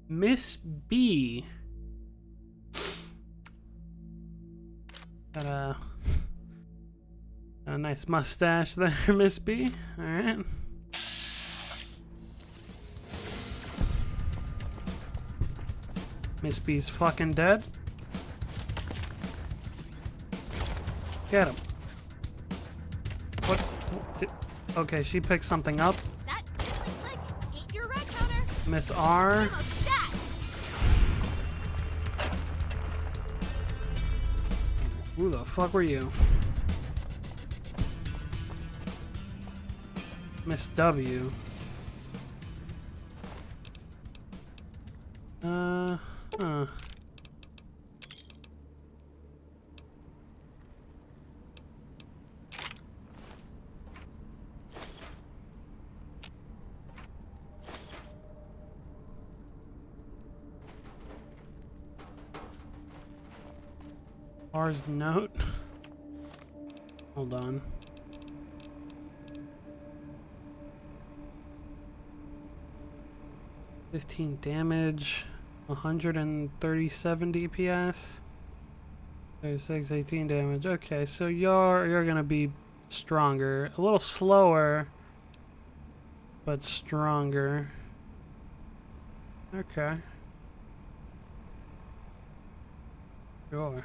Miss B. Got a nice mustache there, Miss B. All right. Miss B's fucking dead. Get him. What? Okay, she picked something up. That click ain't your red counter. Miss R. Almost dead. Who the fuck were you? Miss W. Huh. R's note. Hold on. $15 damage, 137 DPS, 36, 18 damage. Okay, so you're gonna be stronger, a little slower, but stronger. Okay. Sure.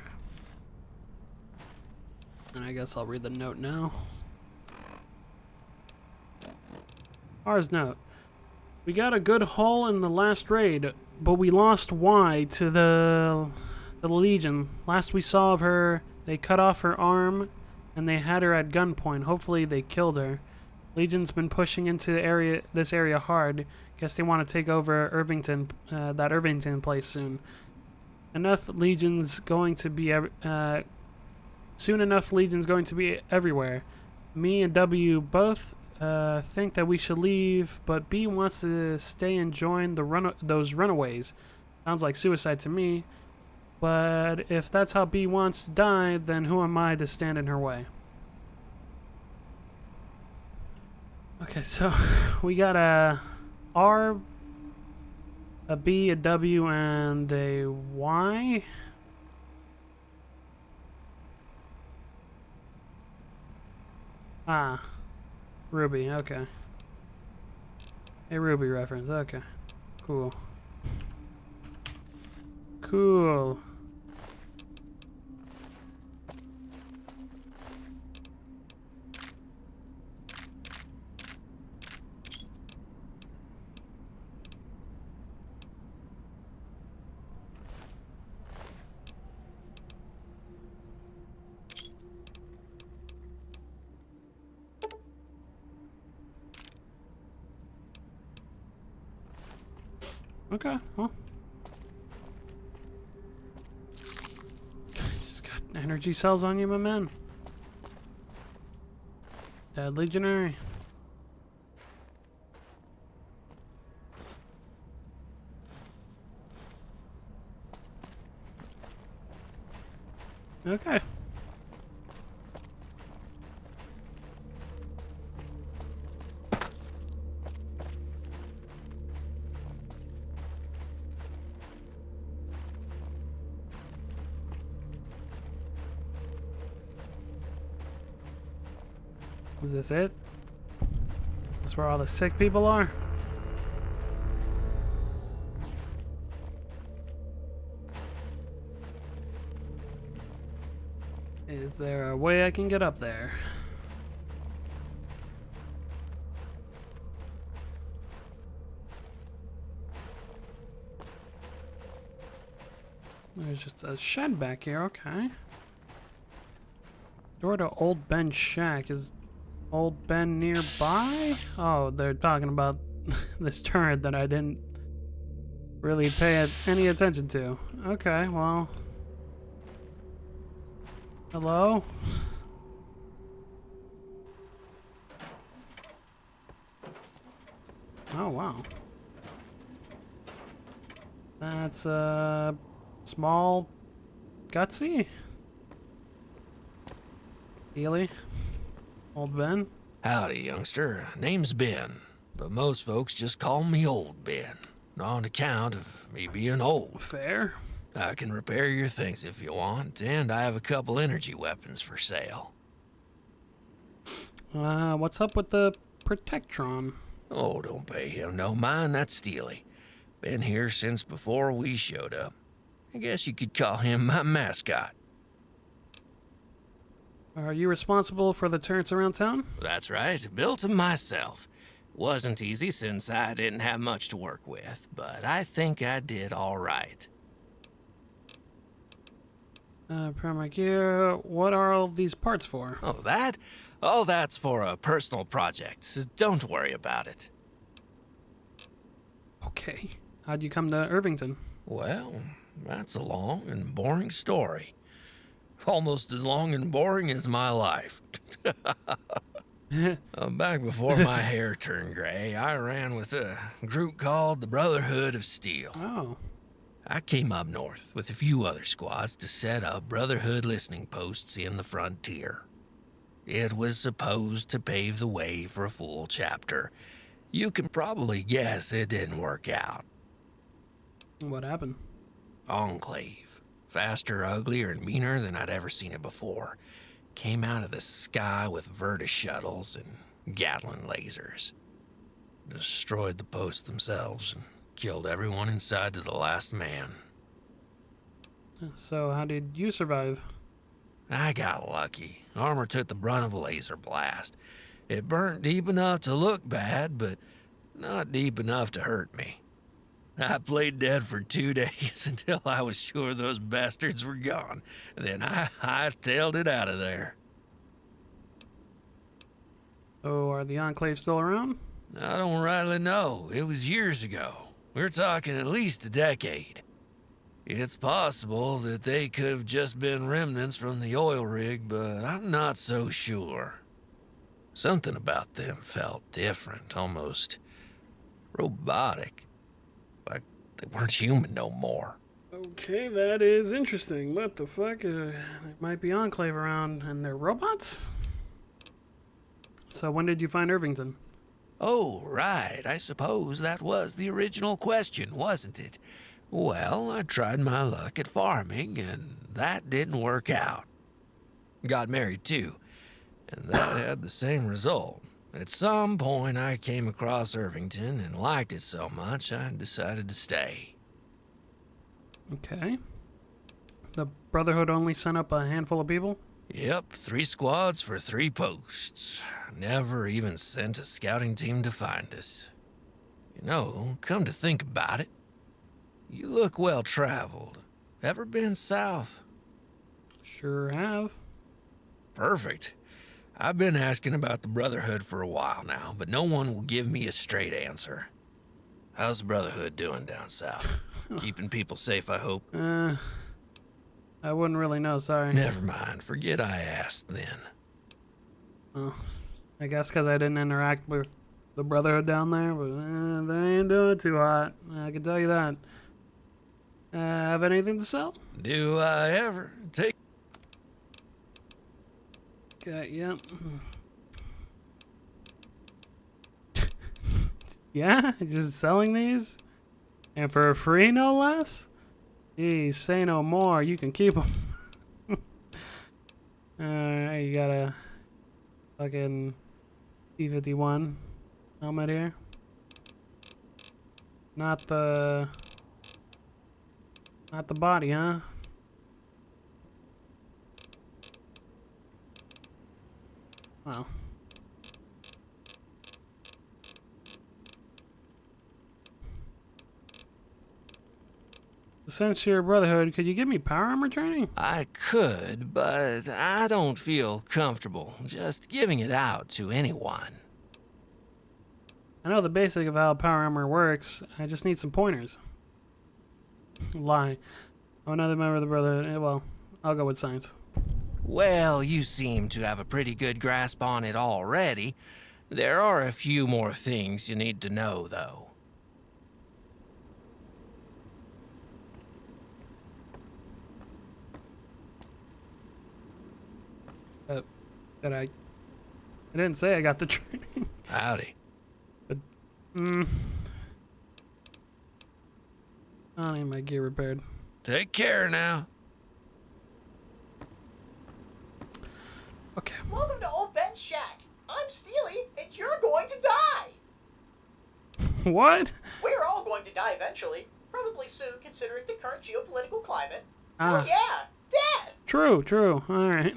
And I guess I'll read the note now. R's note. We got a good haul in the last raid, but we lost Y to the Legion. Last we saw of her, they cut off her arm, and they had her at gunpoint. Hopefully they killed her. Legion's been pushing into this area hard. Guess they want to take over Irvington, that Irvington place soon. Enough Legions going to be soon enough Legion's going to be everywhere. Me and W both think that we should leave, but B wants to stay and join those runaways. Sounds like suicide to me, but if that's how B wants to die, then who am I to stand in her way? Okay, so we got a R, a B, a W, and a Y. Ah. Ruby, okay. A Ruby reference, okay. Cool. Cool. Okay, well. Just got energy cells on you, my man. Dead Legionary. Okay. Is this it? Is this where all the sick people are? Is there a way I can get up there? There's just a shed back here, okay. Door to Old Ben's shack. Is Old Ben nearby? Oh, they're talking about this turret that I didn't really pay any attention to. Okay, well. Hello? Oh, wow. That's, small, gutsy. Steely. Old Ben. Howdy, youngster. Name's Ben, but most folks just call me Old Ben. on account of me being old. Fair. I can repair your things if you want, and I have a couple energy weapons for sale. What's up with the Protectron? Oh, don't pay him no mind, that's Steely. Been here since before we showed up. I guess you could call him my mascot. Are you responsible for the turrets around town? That's right, built them myself. Wasn't easy since I didn't have much to work with, but I think I did all right. Perma gear, what are all these parts for? Oh, that? Oh, that's for a personal project. Don't worry about it. Okay. How'd you come to Irvington? Well, that's a long and boring story. Almost as long and boring as my life. Back before my hair turned gray, I ran with a group called the Brotherhood of Steel. Oh. I came up north with a few other squads to set up Brotherhood listening posts in the frontier. It was supposed to pave the way for a full chapter. You can probably guess it didn't work out. What happened? Enclave. Faster, uglier, and meaner than I'd ever seen it before. Came out of the sky with Verta shuttles and Gatling lasers. Destroyed the posts themselves and killed everyone inside to the last man. So how did you survive? I got lucky. Armor took the brunt of a laser blast. It burnt deep enough to look bad, but not deep enough to hurt me. I played dead for 2 days until I was sure those bastards were gone. Then I hightailed it out of there. Oh, are the Enclave still around? I don't rightly know. It was years ago. We're talking at least a decade. It's possible that they could have just been remnants from the oil rig, but I'm not so sure. Something about them felt different, almost robotic. Like they weren't human no more. Okay, that is interesting. What the fuck? There might be Enclave around, and they're robots? So when did you find Irvington? Oh, right. I suppose that was the original question, wasn't it? Well, I tried my luck at farming, and that didn't work out. Got married, too, and that had the same result. At some point, I came across Irvington and liked it so much, I decided to stay. Okay. The Brotherhood only sent up a handful of people? Yep, 3 squads for 3 posts. Never even sent a scouting team to find us. You know, come to think about it, you look well-traveled. Ever been south? Sure have. Perfect. I've been asking about the Brotherhood for a while now, but no one will give me a straight answer. How's the Brotherhood doing down south? Keeping people safe, I hope. I wouldn't really know, sorry. Never mind, forget I asked then. Oh, I guess because I didn't interact with the Brotherhood down there, but they ain't doing too hot. I can tell you that. Have anything to sell? Do I ever take... Okay, yep. Yeah, just selling these? And for free, no less? Geez, say no more. You can keep them. Alright, you got a fucking T-51 helmet here. Not the body, huh? Wow. Since you're a Brotherhood, could you give me power armor training? I could, but I don't feel comfortable just giving it out to anyone. I know the basic of how power armor works. I just need some pointers. Lie. I'm another member of the Brotherhood. Well, I'll go with science. Well, you seem to have a pretty good grasp on it already. There are a few more things you need to know, though. That I didn't say I got the training. Howdy. But, I need my gear repaired. Take care now. Okay. Welcome to Old Ben's Shack. I'm Steely, and you're going to die. What? We're all going to die eventually. Probably soon, considering the current geopolitical climate. Ah. Oh yeah, death! True. Alright.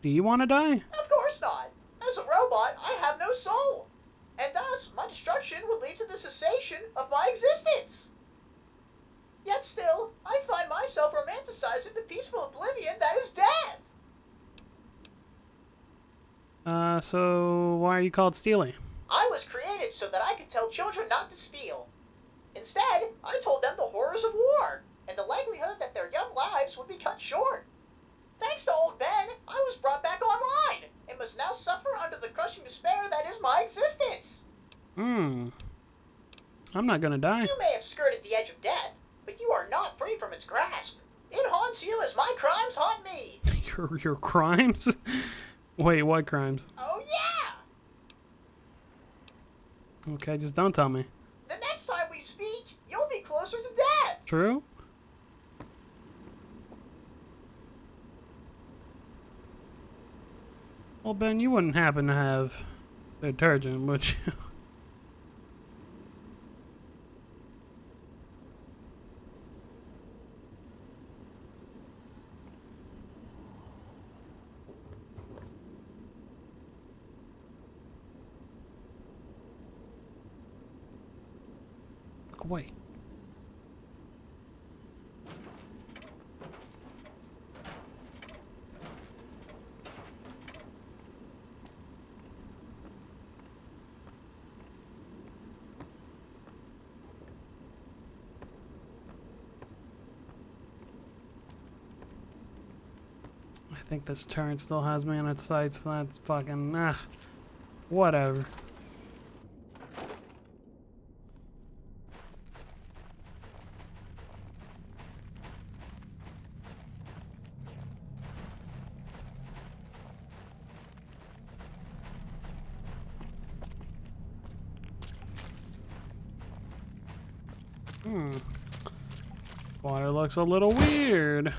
Do you want to die? Of course not. As a robot, I have no soul. And thus, my destruction would lead to the cessation of my existence. Yet still, I find myself romanticizing the peaceful oblivion that is death. So why are you called Steely? I was created so that I could tell children not to steal. Instead, I told them the horrors of war, and the likelihood that their young lives would be cut short. Thanks to Old Ben, I was brought back online, and must now suffer under the crushing despair that is my existence. I'm not gonna die. You may have skirted the edge of death, but you are not free from its grasp. It haunts you as my crimes haunt me. Your crimes? Wait, what crimes? Oh yeah! Okay, just don't tell me. The next time we speak, you'll be closer to death. True? Well, Ben, you wouldn't happen to have detergent, would you? Look away. I think this turret still has me in its sights. That's fucking whatever. Water looks a little weird.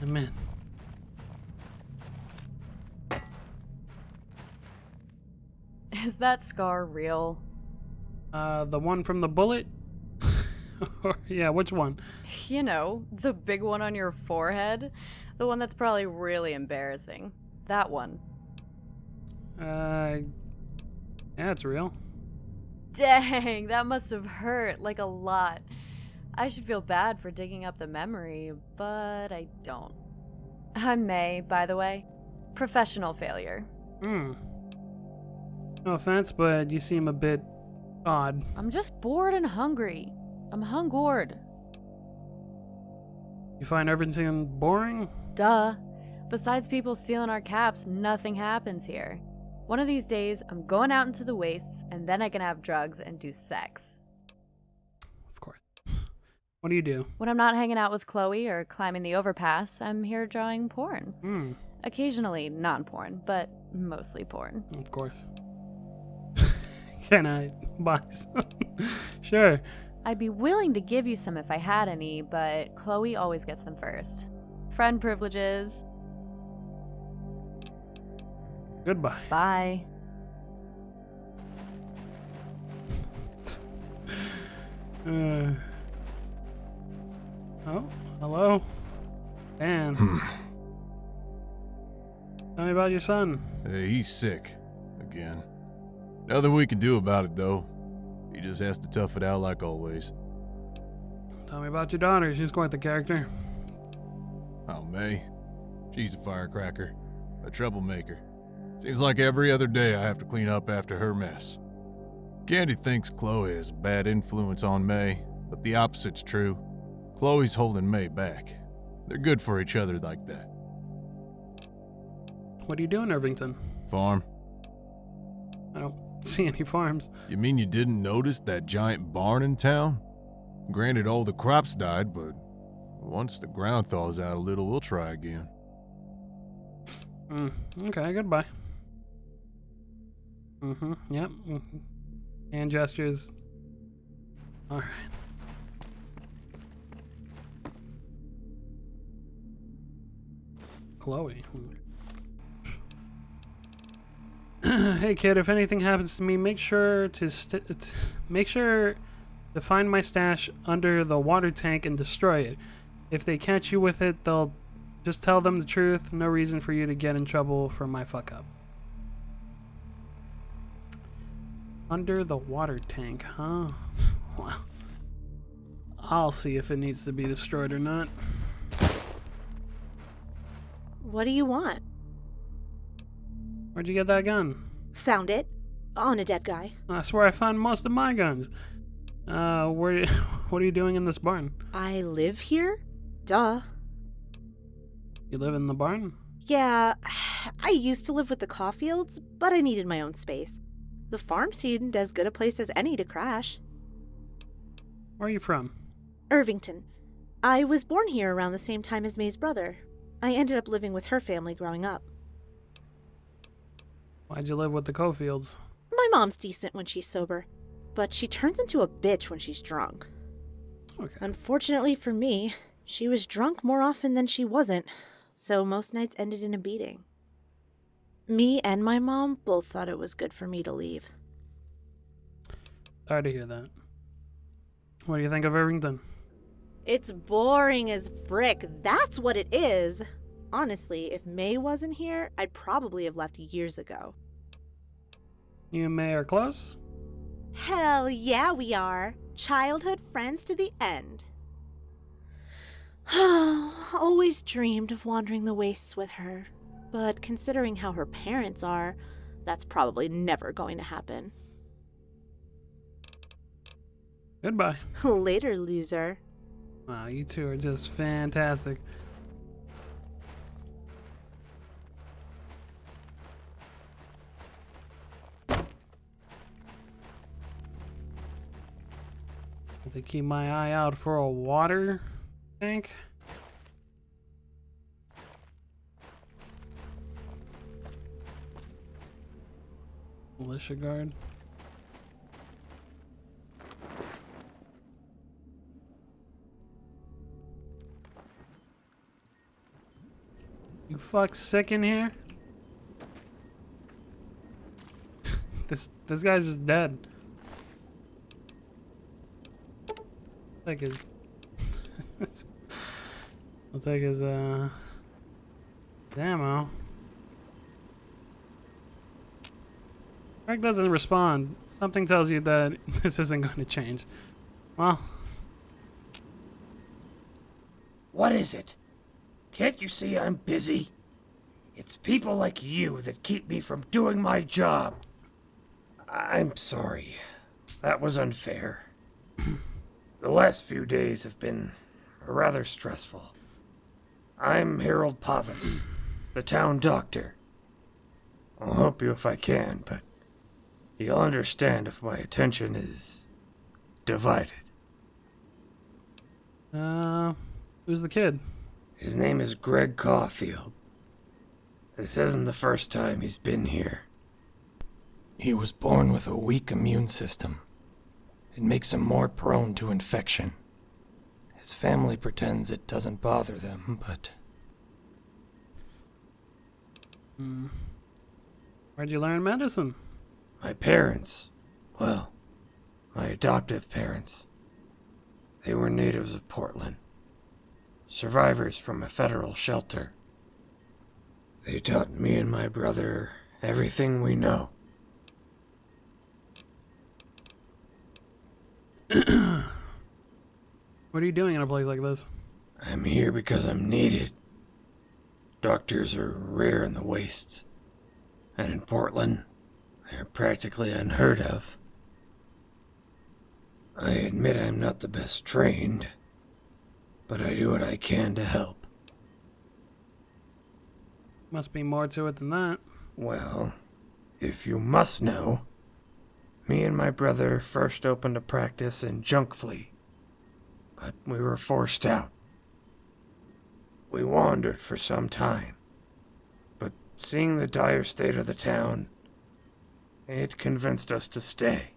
I'm in. Is that scar real? The one from the bullet? Yeah, which one? You know, the big one on your forehead? The one that's probably really embarrassing. That one. Yeah, it's real. Dang, that must have hurt, like a lot. I should feel bad for digging up the memory, but I don't. I'm May, by the way. Professional failure. No offense, but you seem a bit odd. I'm just bored and hungry. I'm hungored. You find everything boring? Duh. Besides people stealing our caps, nothing happens here. One of these days, I'm going out into the wastes, and then I can have drugs and do sex. Of course. What do you do? When I'm not hanging out with Chloe or climbing the overpass, I'm here drawing porn. Occasionally non-porn, but mostly porn. Of course. Can I buy some? Sure. I'd be willing to give you some if I had any, but Chloe always gets them first. Friend privileges. Goodbye. Bye. Oh, hello? Dan. Tell me about your son. Hey, he's sick. Again. Nothing we can do about it, though. He just has to tough it out like always. Tell me about your daughter. She's quite the character. Oh, May. She's a firecracker. A troublemaker. Seems like every other day I have to clean up after her mess. Candy thinks Chloe is a bad influence on May, but the opposite's true. Chloe's holding May back. They're good for each other like that. What do you do in Irvington? Farm. I don't see any farms. You mean you didn't notice that giant barn in town? Granted, all the crops died, but once the ground thaws out a little, we'll try again. Okay, goodbye. Mm-hmm. Yep. Hand gestures. All right. Chloe. Hey kid, if anything happens to me, make sure to find my stash under the water tank and destroy it. If they catch you with it, they'll just tell them the truth. No reason for you to get in trouble for my fuck up. Under the water tank, huh? Well, I'll see if it needs to be destroyed or not. What do you want? Where'd you get that gun? Found it. On a dead guy. That's where I found most of my guns. What are you doing in this barn? I live here? Duh. You live in the barn? Yeah, I used to live with the Caulfields, but I needed my own space. The farm seemed as good a place as any to crash. Where are you from? Irvington. I was born here around the same time as May's brother. I ended up living with her family growing up. Why'd you live with the Cofields? My mom's decent when she's sober, but she turns into a bitch when she's drunk. Okay. Unfortunately for me, she was drunk more often than she wasn't, so most nights ended in a beating. Me and my mom both thought it was good for me to leave. Sorry to hear that. What do you think of Irvington? It's boring as frick, that's what it is! Honestly, if May wasn't here, I'd probably have left years ago. You and May are close? Hell yeah, we are. Childhood friends to the end. Always dreamed of wandering the wastes with her, but considering how her parents are, that's probably never going to happen. Goodbye. Later, loser. Wow, you two are just fantastic. Have to keep my eye out for a water tank. Militia guard. You fuck sick in here? This guy's just dead. Take his I'll take his ammo. Greg doesn't respond. Something tells you that this isn't going to change. Well, What is it? Can't you see I'm busy? It's people like you that keep me from doing my job. I'm sorry. That was unfair. The last few days have been rather stressful. I'm Harold Pavis, the town doctor. I'll help you if I can, but you'll understand if my attention is divided. who's the kid? His name is Greg Caulfield. This isn't the first time he's been here. He was born with a weak immune system. It makes him more prone to infection. His family pretends it doesn't bother them, but... Where'd you learn medicine? My parents, well, my adoptive parents, they were natives of Portland. Survivors from a federal shelter. They taught me and my brother everything we know. What are you doing in a place like this? I'm here because I'm needed. Doctors are rare in the wastes. And in Portland, they're practically unheard of. I admit I'm not the best trained, but I do what I can to help. Must be more to it than that. Well, if you must know, me and my brother first opened a practice in Junkfleet, but we were forced out. We wandered for some time, but seeing the dire state of the town, It convinced us to stay.